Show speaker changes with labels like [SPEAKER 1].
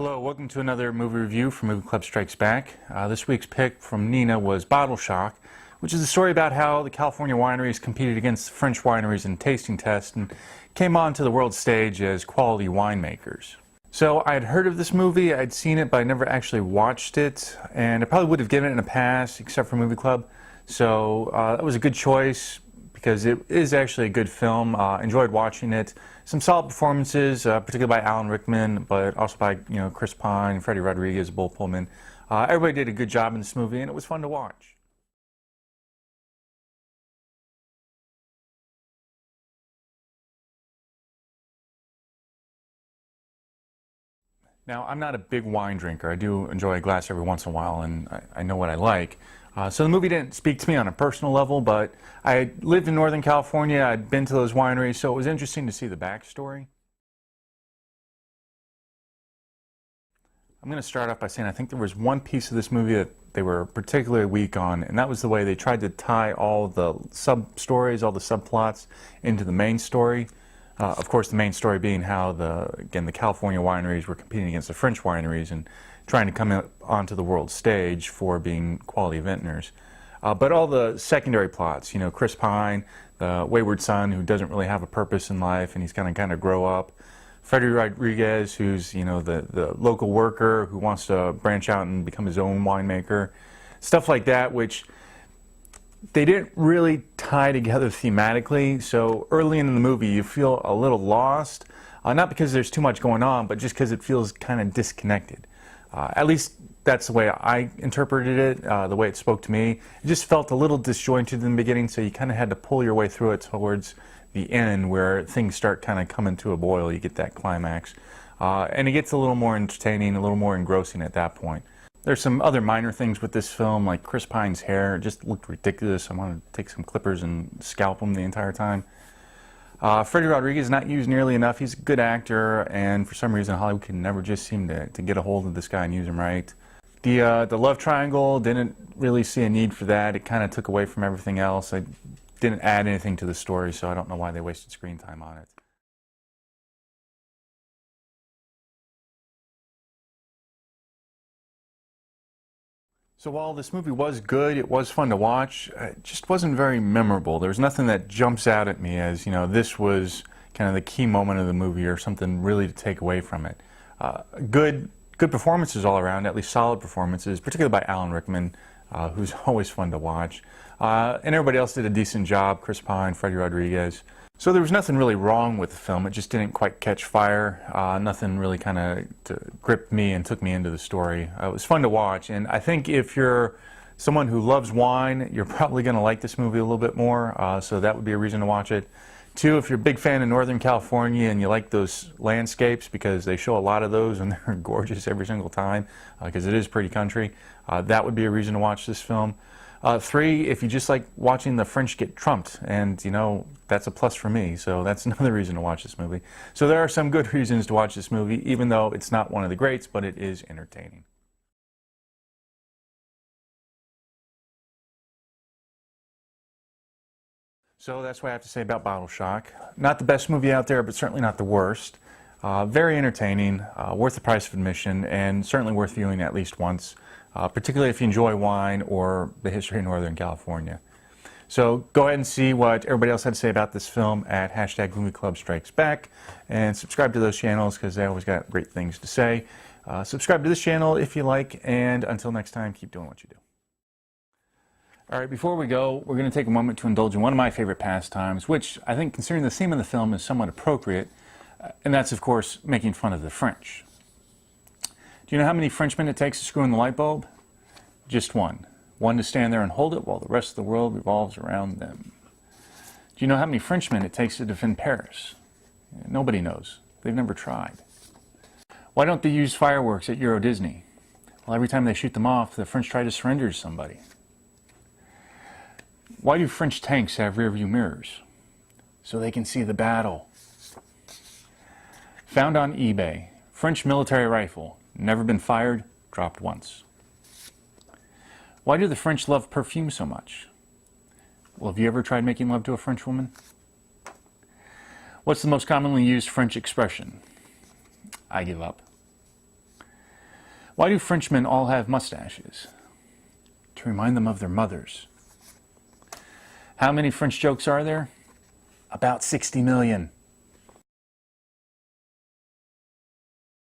[SPEAKER 1] Hello, welcome to another movie review from Movie Club Strikes Back. This week's pick from Nina was Bottle Shock, which is a story about how the California wineries competed against French wineries in tasting tests and came onto the world stage as quality winemakers. So I had heard of this movie, I'd seen it, but I never actually watched it, and I probably would have given it a pass except for Movie Club. So that was a good choice because it is actually a good film. Enjoyed watching it. Some solid performances, particularly by Alan Rickman, but also by Chris Pine, Freddie Rodriguez, Bull Pullman. Everybody did a good job in this movie, and it was fun to watch. Now, I'm not a big wine drinker. I do enjoy a glass every once in a while, and I know what I like. So the movie didn't speak to me on a personal level, but I lived in Northern California. I'd been to those wineries, so it was interesting to see the backstory. I'm going to start off by saying I think there was one piece of this movie that they were particularly weak on, and that was the way they tried to tie all the sub-stories, all the subplots into the main story. Of course, the main story being how the California wineries were competing against the French wineries and trying to come onto the world stage for being quality vintners. But all the secondary plots, Chris Pine, the wayward son who doesn't really have a purpose in life and he's kind of grow up. Freddie Rodriguez, who's the local worker who wants to branch out and become his own winemaker. Stuff like that, which they didn't really tie together thematically, so early in the movie you feel a little lost, not because there's too much going on, but just because it feels kind of disconnected. At least that's the way I interpreted it, the way it spoke to me. It just felt a little disjointed in the beginning, so you kind of had to pull your way through it towards the end where things start kind of coming to a boil. You get that climax. And it gets a little more entertaining, a little more engrossing at that point. There's some other minor things with this film, like Chris Pine's hair. It just looked ridiculous. I wanted to take some clippers and scalp him the entire time. Freddie Rodriguez is not used nearly enough. He's a good actor, and for some reason Hollywood can never just seem to get a hold of this guy and use him right. The love triangle, didn't really see a need for that. It kind of took away from everything else. It didn't add anything to the story, so I don't know why they wasted screen time on it. So while this movie was good, it was fun to watch, it just wasn't very memorable. There was nothing that jumps out at me as, this was kind of the key moment of the movie or something really to take away from it. Good performances all around, at least solid performances, particularly by Alan Rickman, who's always fun to watch. And everybody else did a decent job, Chris Pine, Freddie Rodriguez. So there was nothing really wrong with the film. It just didn't quite catch fire. Nothing really kind of gripped me and took me into the story. It was fun to watch, and I think if you're someone who loves wine, you're probably going to like this movie a little bit more, so that would be a reason to watch it. Two, if you're a big fan of Northern California and you like those landscapes, because they show a lot of those and they're gorgeous every single time, because it is pretty country, that would be a reason to watch this film. Three, if you just like watching the French get trumped, and that's a plus for me, so that's another reason to watch this movie. So there are some good reasons to watch this movie, even though it's not one of the greats, but it is entertaining. So that's what I have to say about Bottle Shock. Not the best movie out there, but certainly not the worst. Very entertaining, worth the price of admission, and certainly worth viewing at least once. Particularly if you enjoy wine or the history of Northern California. So go ahead and see what everybody else had to say about this film at #MovieClubStrikesBack, and subscribe to those channels because they always got great things to say. Subscribe to this channel if you like, and until next time, keep doing what you do. All right, before we go, we're going to take a moment to indulge in one of my favorite pastimes, which I think, considering the theme of the film, is somewhat appropriate, and that's, of course, making fun of the French. Do you know how many Frenchmen it takes to screw in the light bulb? Just one. One to stand there and hold it while the rest of the world revolves around them. Do you know how many Frenchmen it takes to defend Paris? Nobody knows. They've never tried. Why don't they use fireworks at Euro Disney? Well, every time they shoot them off, the French try to surrender to somebody. Why do French tanks have rearview mirrors? So they can see the battle. Found on eBay, French military rifle. Never been fired, dropped once. Why do the French love perfume so much? Well, have you ever tried making love to a French woman? What's the most commonly used French expression? I give up. Why do Frenchmen all have mustaches? To remind them of their mothers. How many French jokes are there? About 60 million.